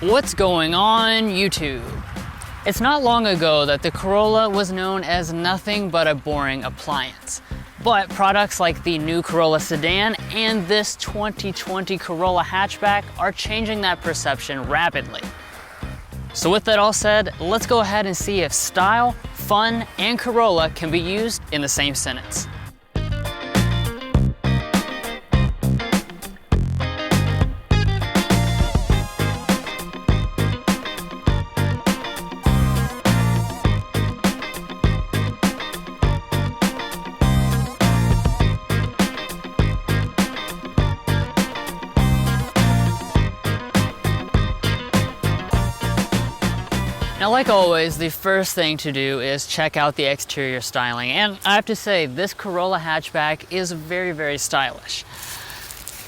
What's going on YouTube? It's not long ago that the Corolla was known as nothing but a boring appliance. But products like the new Corolla sedan and this 2020 Corolla Hatchback are changing that perception rapidly. So with that all said, let's go ahead and see if style, fun, and Corolla can be used in the same sentence. Now, like always, the first thing to do is check out the exterior styling. And I have to say, this Corolla hatchback is very, very stylish.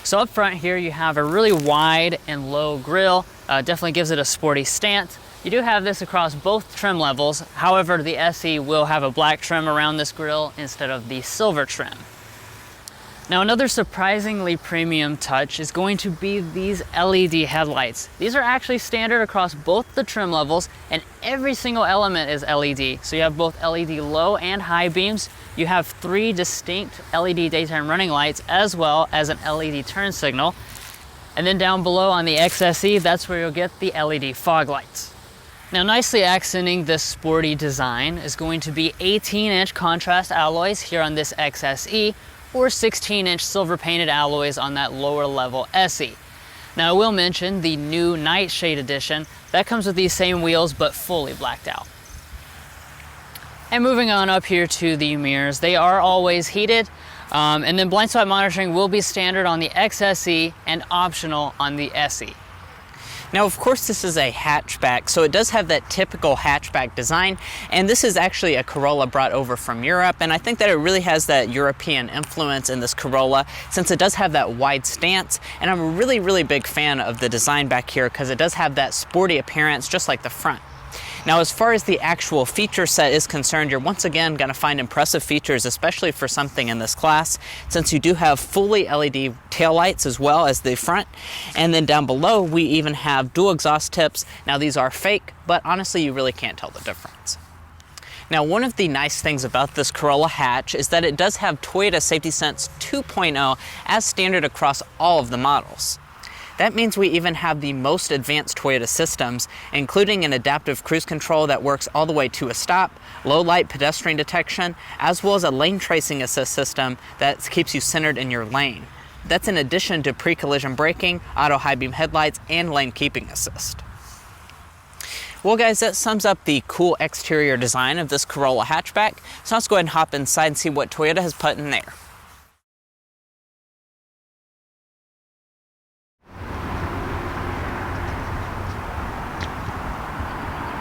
So up front here, you have a really wide and low grille. Definitely gives it a sporty stance. You do have this across both trim levels. However, the SE will have a black trim around this grille instead of the silver trim. Now, another surprisingly premium touch is going to be these LED headlights. These are actually standard across both the trim levels, and every single element is LED. So you have both LED low and high beams. You have 3 distinct LED daytime running lights, as well as an LED turn signal. And then down below on the XSE, that's where you'll get the LED fog lights. Now, nicely accenting this sporty design is going to be 18-inch contrast alloys here on this XSE, or 16-inch silver painted alloys on that lower level SE. Now, I will mention the new Nightshade edition that comes with these same wheels but fully blacked out. And moving on up here to the mirrors, they are always heated, and then blind spot monitoring will be standard on the XSE and optional on the SE. Now, of course, this is a hatchback, so it does have that typical hatchback design, and this is actually a Corolla brought over from Europe, and I think that it really has that European influence in this Corolla since it does have that wide stance, and I'm a really big fan of the design back here because it does have that sporty appearance just like the front. Now, as far as the actual feature set is concerned, you're once again going to find impressive features, especially for something in this class, since you do have fully LED taillights as well as the front. And then down below, we even have dual exhaust tips. Now, these are fake, but honestly, you really can't tell the difference. Now, one of the nice things about this Corolla hatch is that it does have Toyota Safety Sense 2.0 as standard across all of the models. That means we even have the most advanced Toyota systems, including an adaptive cruise control that works all the way to a stop, low light pedestrian detection, as well as a lane tracing assist system that keeps you centered in your lane. That's in addition to pre-collision braking, auto high beam headlights, and lane keeping assist. Well guys, that sums up the cool exterior design of this Corolla hatchback. So let's go ahead and hop inside and see what Toyota has put in there.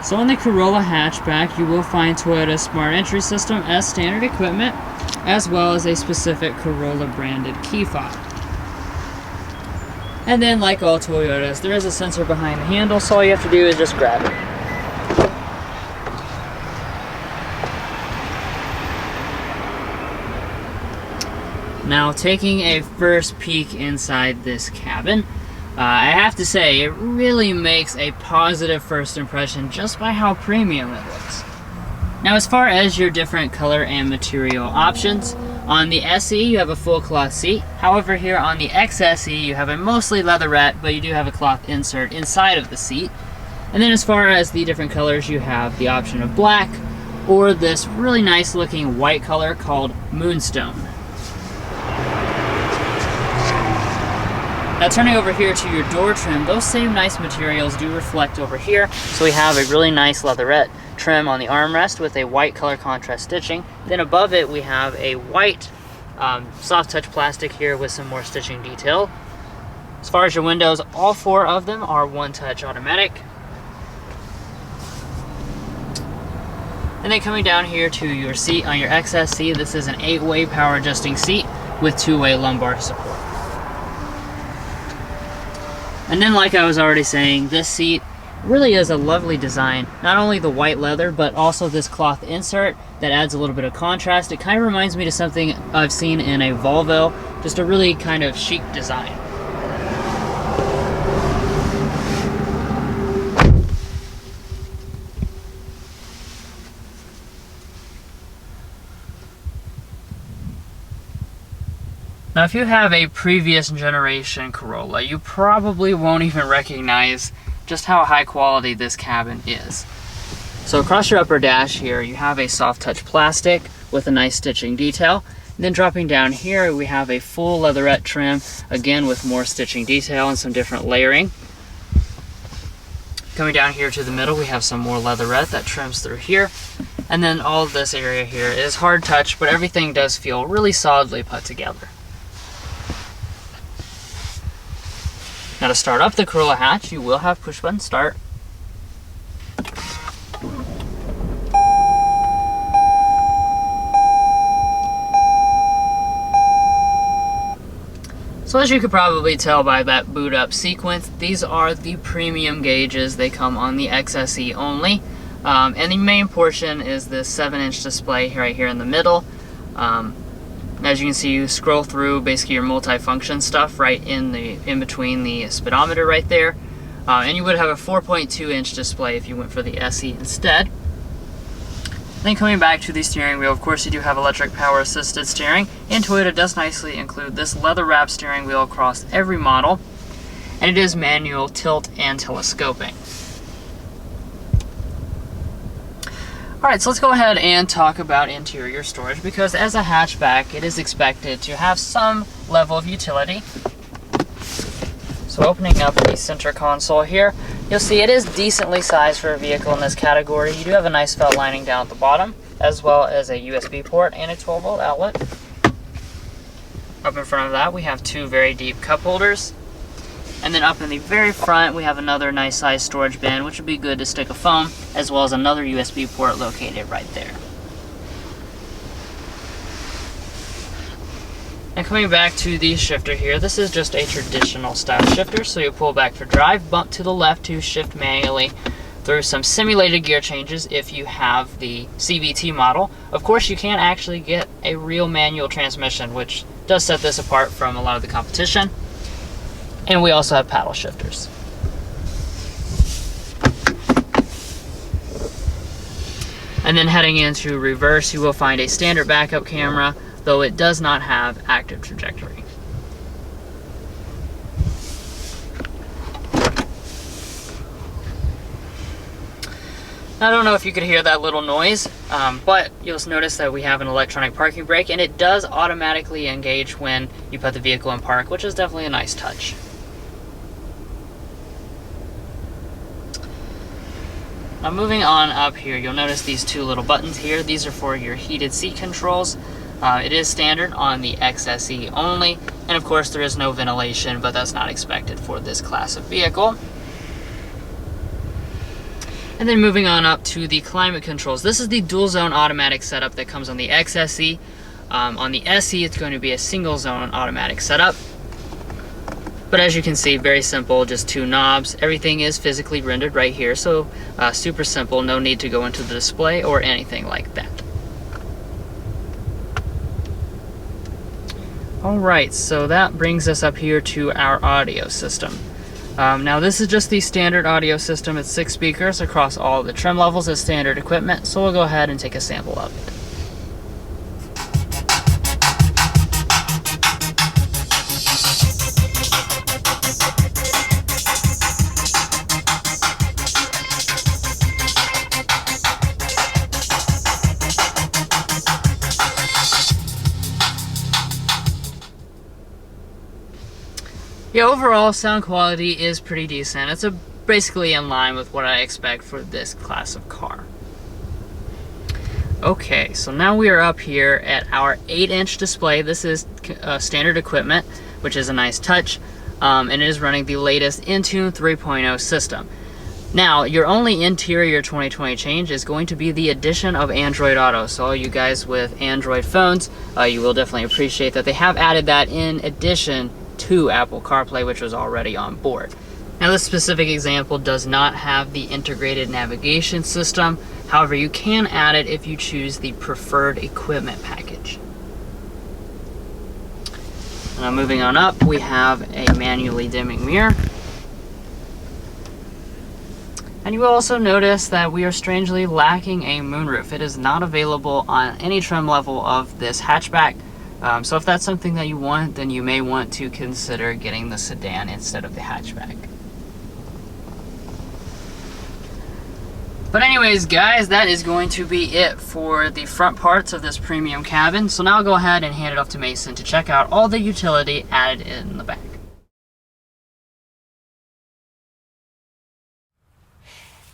So on the Corolla hatchback, you will find Toyota's Smart Entry system as standard equipment, as well as a specific Corolla branded key fob. And then, like all Toyotas, there is a sensor behind the handle, so all you have to do is just grab it. Now, taking a first peek inside this cabin, I have to say, it really makes a positive first impression just by how premium it looks. Now, as far as your different color and material options, on the SE you have a full cloth seat. However, here on the XSE you have a mostly leatherette, but you do have a cloth insert inside of the seat. And then as far as the different colors, you have the option of black or this really nice looking white color called Moonstone. Now, turning over here to your door trim, those same nice materials do reflect over here. So we have a really nice leatherette trim on the armrest with a white color contrast stitching. Then above it, we have a white soft touch plastic here with some more stitching detail. As far as your windows, all 4 of them are one-touch automatic. And then coming down here to your seat on your XSC, this is an 8-way power adjusting seat with 2-way lumbar support. And then, like I was already saying, this seat really is a lovely design. Not only the white leather, but also this cloth insert that adds a little bit of contrast. It kind of reminds me of something I've seen in a Volvo, just a really kind of chic design. Now, if you have a previous generation Corolla, you probably won't even recognize just how high quality this cabin is. So across your upper dash here, you have a soft touch plastic with a nice stitching detail. And then dropping down here, we have a full leatherette trim, again with more stitching detail and some different layering. Coming down here to the middle, we have some more leatherette that trims through here. And then all of this area here is hard touch, but everything does feel really solidly put together. Now to start up the Corolla hatch, you will have push button start. So as you could probably tell by that boot up sequence, these are the premium gauges. They come on the XSE only. And the main portion is this 7-inch display right here in the middle. As you can see, you scroll through basically your multifunction stuff right in between the speedometer right there. And you would have a 4.2-inch display if you went for the SE instead. Then coming back to the steering wheel, of course you do have electric power assisted steering, and Toyota does nicely include this leather wrap steering wheel across every model, and it is manual tilt and telescoping. Alright, so let's go ahead and talk about interior storage, because as a hatchback it is expected to have some level of utility. So opening up the center console here, you'll see it is decently sized for a vehicle in this category. You do have a nice felt lining down at the bottom, as well as a USB port and a 12-volt outlet. Up in front of that, we have two very deep cup holders. And then up in the very front, we have another nice sized storage bin, which would be good to stick a phone, as well as another USB port located right there. And coming back to the shifter here, this is just a traditional style shifter, so you pull back for drive, bump to the left to shift manually through some simulated gear changes if you have the CVT model. Of course, you can actually get a real manual transmission, which does set this apart from a lot of the competition. And we also have paddle shifters. And then heading into reverse, you will find a standard backup camera, though it does not have active trajectory. I don't know if you could hear that little noise, but you'll notice that we have an electronic parking brake, and it does automatically engage when you put the vehicle in park, which is definitely a nice touch. Now moving on up here, you'll notice these two little buttons here. These are for your heated seat controls. It is standard on the XSE only, and of course there is no ventilation, but that's not expected for this class of vehicle. And then moving on up to the climate controls. This is the dual zone automatic setup that comes on the XSE. On the SE, it's going to be a single zone automatic setup. But as you can see, very simple, just two knobs. Everything is physically rendered right here, so super simple, no need to go into the display or anything like that. Alright, so that brings us up here to our audio system. Now this is just the standard audio system. It's 6 speakers across all the trim levels as standard equipment, so we'll go ahead and take a sample of it. Yeah, overall sound quality is pretty decent. It's basically in line with what I expect for this class of car. Okay, so now we are up here at our 8-inch display. This is standard equipment, which is a nice touch, and it is running the latest Intune 3.0 system. Now, your only interior 2020 change is going to be the addition of Android Auto. So all you guys with Android phones, you will definitely appreciate that they have added that in addition to Apple CarPlay, which was already on board. Now this specific example does not have the integrated navigation system. However, you can add it if you choose the preferred equipment package. Now moving on up, we have a manually dimming mirror. And you will also notice that we are strangely lacking a moonroof. It is not available on any trim level of this hatchback. So if that's something that you want, then you may want to consider getting the sedan instead of the hatchback. But anyways, guys, that is going to be it for the front parts of this premium cabin. So now I'll go ahead and hand it off to Mason to check out all the utility added in the back.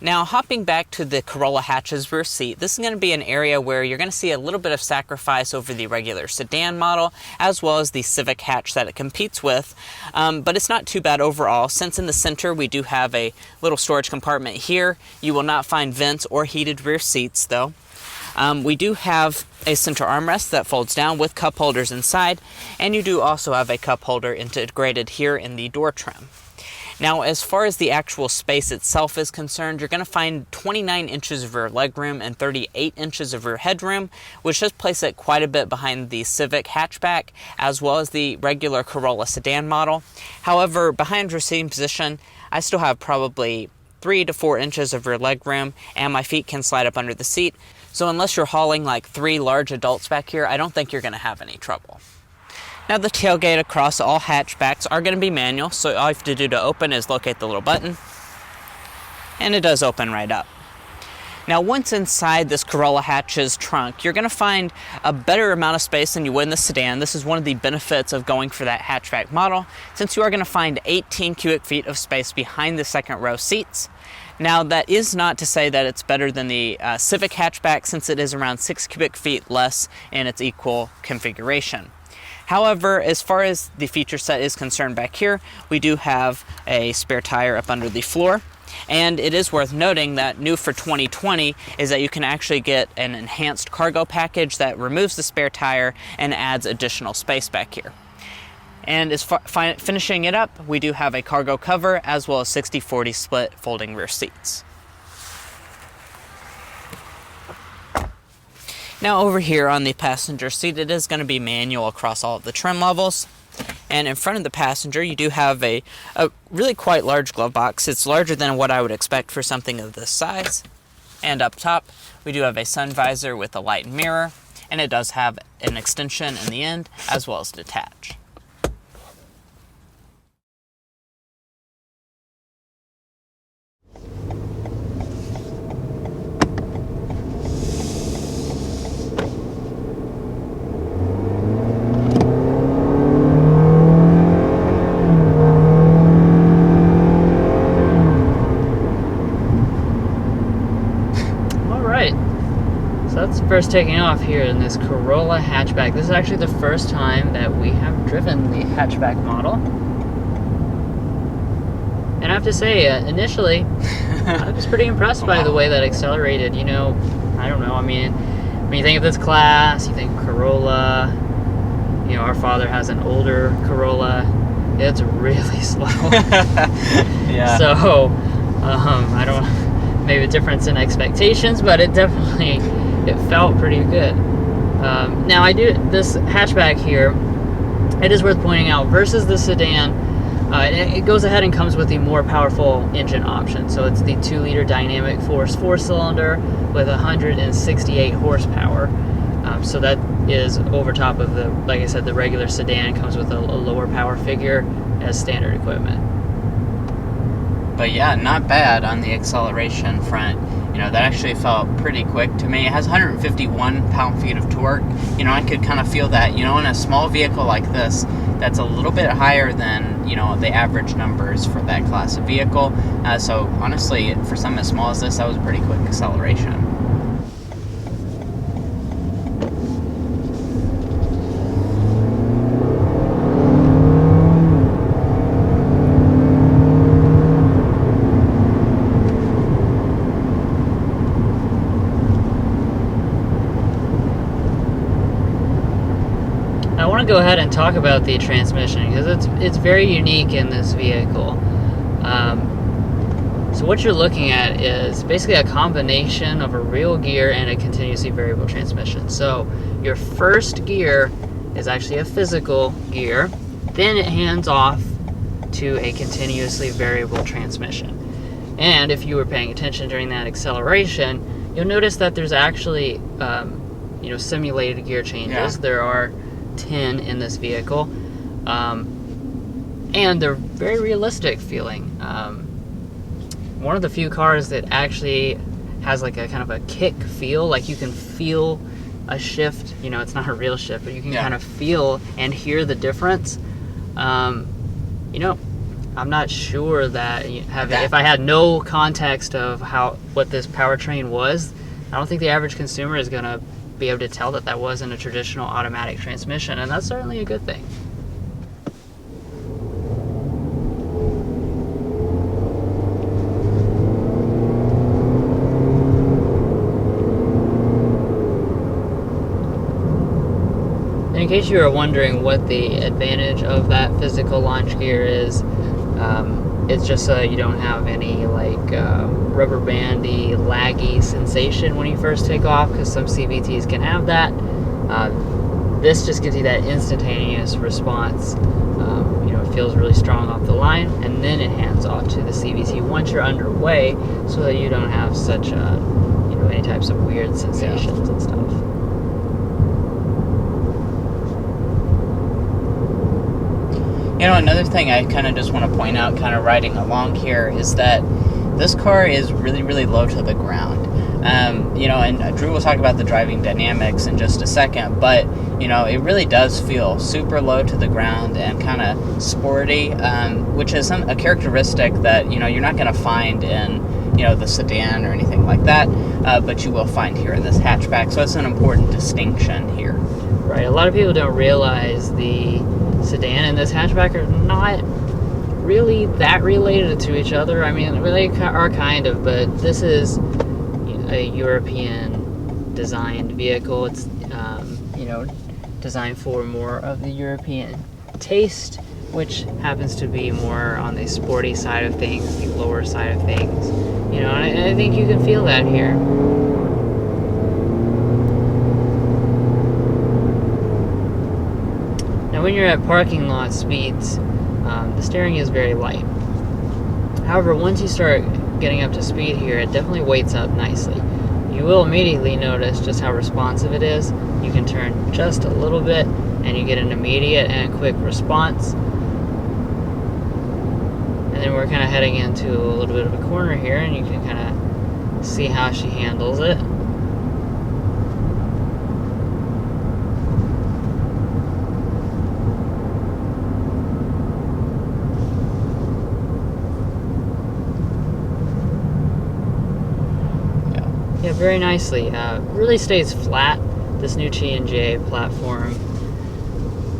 Now, hopping back to the Corolla hatch's rear seat, this is going to be an area where you're going to see a little bit of sacrifice over the regular sedan model, as well as the Civic hatch that it competes with. But it's not too bad overall, since in the center we do have a little storage compartment here. You will not find vents or heated rear seats, though. We do have a center armrest that folds down with cup holders inside, and you do also have a cup holder integrated here in the door trim. Now, as far as the actual space itself is concerned, you're going to find 29 inches of rear legroom and 38 inches of rear headroom, which does place it quite a bit behind the Civic hatchback, as well as the regular Corolla sedan model. However, behind your seating position, I still have probably 3 to 4 inches of rear legroom, and my feet can slide up under the seat. So unless you're hauling like 3 large adults back here, I don't think you're going to have any trouble. Now, the tailgate across all hatchbacks are going to be manual, so all you have to do to open is locate the little button, and it does open right up. Now, once inside this Corolla hatch's trunk, you're going to find a better amount of space than you would in the sedan. This is one of the benefits of going for that hatchback model, since you are going to find 18 cubic feet of space behind the second row seats. Now, that is not to say that it's better than the Civic hatchback, since it is around 6 cubic feet less in its equal configuration. However, as far as the feature set is concerned back here, we do have a spare tire up under the floor. And it is worth noting that new for 2020 is that you can actually get an enhanced cargo package that removes the spare tire and adds additional space back here. And as finishing it up, we do have a cargo cover as well as 60-40 split folding rear seats. Now, over here on the passenger seat, it is going to be manual across all of the trim levels. And in front of the passenger, you do have a really quite large glove box. It's larger than what I would expect for something of this size. And up top, we do have a sun visor with a light mirror, and it does have an extension in the end, as well as detach. That's first taking off here in this Corolla hatchback. This is actually the first time that we have driven the hatchback model. And I have to say, initially, I was pretty impressed by the way that accelerated. You know, I don't know, I mean, when you think of this class, you think Corolla, you know, our father has an older Corolla. It's really slow. Yeah. So, I don't, maybe a difference in expectations, but it definitely, it felt pretty good. Now this hatchback here, it is worth pointing out, versus the sedan, it goes ahead and comes with the more powerful engine option. So it's the 2-liter dynamic force 4-cylinder with 168 horsepower. So that is over top of the, like I said, the regular sedan comes with a lower power figure as standard equipment. But yeah, not bad on the acceleration front. You know, that actually felt pretty quick to me. It has 151 pound-feet of torque. You know, I could kind of feel that, you know, in a small vehicle like this, that's a little bit higher than, you know, the average numbers for that class of vehicle. So honestly, for something as small as this, that was a pretty quick acceleration. I want to go ahead and talk about the transmission because it's very unique in this vehicle. So what you're looking at is basically a combination of a real gear and a continuously variable transmission. So your first gear is actually a physical gear, then it hands off to a continuously variable transmission. And if you were paying attention during that acceleration, you'll notice that there's actually simulated gear changes. Yeah. There are 10 in this vehicle. And they're very realistic feeling. One of the few cars that actually has like a kind of a kick feel, like you can feel a shift. You know, it's not a real shift, but you can kind of feel and hear the difference. You know, I'm not sure that if I had no context of what this powertrain was, I don't think the average consumer is going to be able to tell that that wasn't a traditional automatic transmission, and that's certainly a good thing. In case you were wondering what the advantage of that physical launch gear is, it's just so you don't have any like rubber bandy, laggy sensation when you first take off, because some CVTs can have that. This just gives you that instantaneous response. You know, it feels really strong off the line, and then it hands off to the CVT once you're underway, so that you don't have such any types of weird sensations and stuff. You know, another thing I kind of just want to point out, kind of riding along here, is that this car is really, really low to the ground. You know, and Drew will talk about the driving dynamics in just a second, but, you know, it really does feel super low to the ground and kind of sporty, which is a characteristic that, you know, you're not going to find in, you know, the sedan or anything like that, but you will find here in this hatchback, so it's an important distinction here. Right, a lot of people don't realize the sedan and this hatchback are not really that related to each other. I mean, they are kind of, but this is a European designed vehicle. It's designed for more of the European taste, which happens to be more on the sporty side of things, the lower side of things. You know, and I think you can feel that here. Now, when you're at parking lot speeds, the steering is very light. However, once you start getting up to speed here, it definitely weights up nicely. You will immediately notice just how responsive it is. You can turn just a little bit, and you get an immediate and quick response. And then we're kind of heading into a little bit of a corner here, and you can kind of see how she handles it. Yeah, very nicely. Really stays flat, this new G&J platform,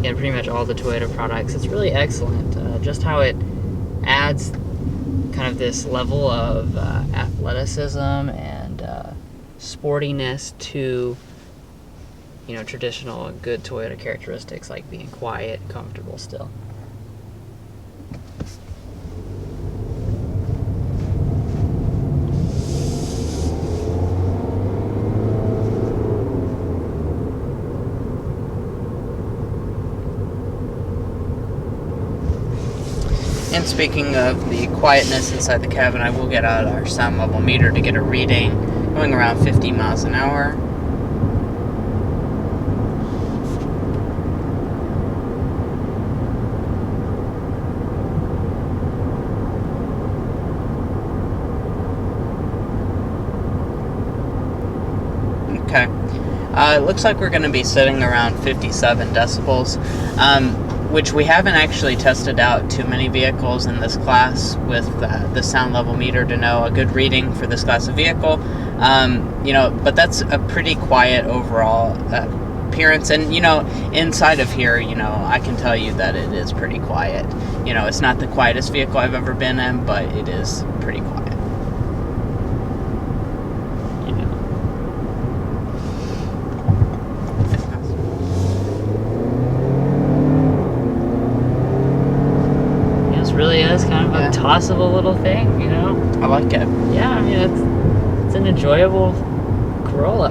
and pretty much all the Toyota products. It's really excellent. Just how it adds kind of this level of athleticism and sportiness to, you know, traditional good Toyota characteristics like being quiet, comfortable still. And speaking of the quietness inside the cabin, I will get out our sound level meter to get a reading, going around 50 miles an hour. Okay. It looks like we're going to be sitting around 57 decibels. Which we haven't actually tested out too many vehicles in this class with the sound level meter to know a good reading for this class of vehicle. You know, but that's a pretty quiet overall appearance. And, you know, inside of here, you know, I can tell you that it is pretty quiet. You know, it's not the quietest vehicle I've ever been in, but it is pretty quiet. Really is kind of a tossable little thing, you know? I like it. Yeah, I mean, it's an enjoyable Corolla.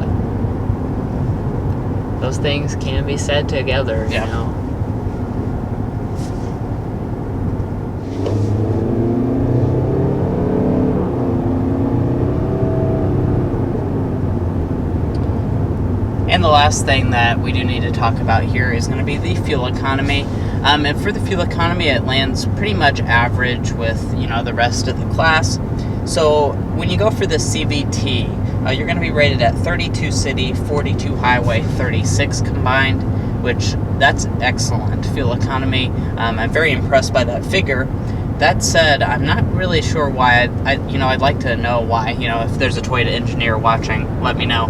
Those things can be said together, you know? And the last thing that we do need to talk about here is going to be the fuel economy. And for the fuel economy, it lands pretty much average with, the rest of the class. So when you go for the CVT, you're going to be rated at 32 city, 42 highway, 36 combined, which that's excellent fuel economy. I'm very impressed by that figure. That said, I'm not really sure why. I'd like to know why. If there's a Toyota engineer watching, let me know.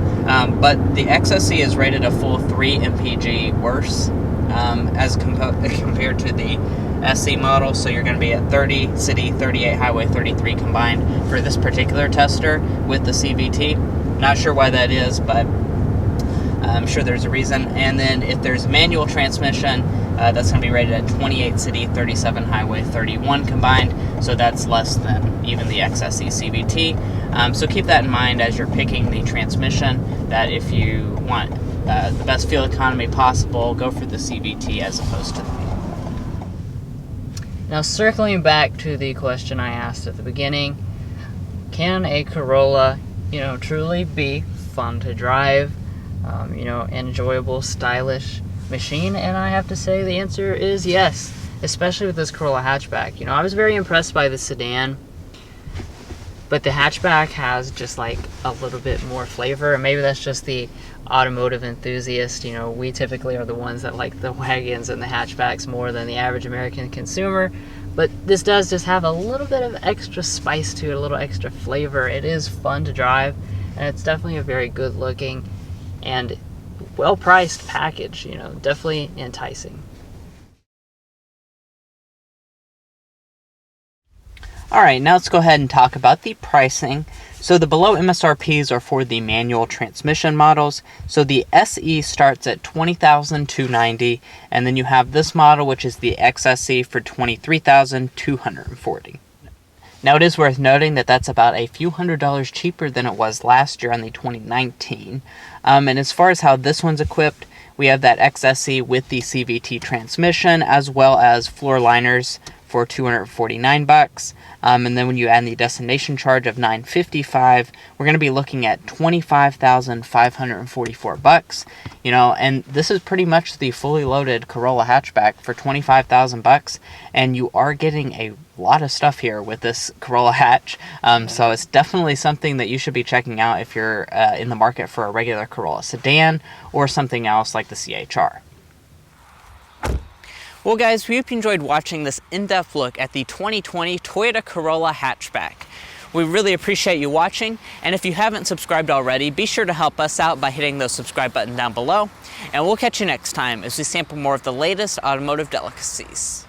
But the XSE is rated a full 3 mpg worse as compared to the SE model. So you're going to be at 30 city, 38 highway, 33 combined for this particular tester with the CVT. Not sure why that is, but I'm sure there's a reason. And then if there's manual transmission, that's going to be rated at 28 city, 37 highway, 31 combined. So that's less than even the XSE CVT. So keep that in mind as you're picking the transmission, that if you want the best fuel economy possible, go for the CVT as opposed to the manual. Now, circling back to the question I asked at the beginning, can a Corolla, truly be fun to drive, enjoyable, stylish machine? And I have to say the answer is yes, especially with this Corolla hatchback. I was very impressed by the sedan, but the hatchback has just like a little bit more flavor, and maybe that's just the automotive enthusiast. We typically are the ones that like the wagons and the hatchbacks more than the average American consumer, but this does just have a little bit of extra spice to it, a little extra flavor. It is fun to drive, and it's definitely a very good looking and well-priced package, definitely enticing. All right, now let's go ahead and talk about the pricing. So the below MSRPs are for the manual transmission models. So the SE starts at $20,290, and then you have this model, which is the XSE, for $23,240. Now it is worth noting that that's about a few $100s cheaper than it was last year on the 2019. And as far as how this one's equipped, we have that XSE with the CVT transmission, as well as floor liners for $249. And then when you add the destination charge of $955, we're going to be looking at $25,544. And this is pretty much the fully loaded Corolla hatchback for $25,000, and you are getting a lot of stuff here with this Corolla hatch. So it's definitely something that you should be checking out if you're in the market for a regular Corolla sedan or something else like the CHR. Well guys, we hope you enjoyed watching this in-depth look at the 2020 Toyota Corolla hatchback. We really appreciate you watching, and if you haven't subscribed already, be sure to help us out by hitting the subscribe button down below, and we'll catch you next time as we sample more of the latest automotive delicacies.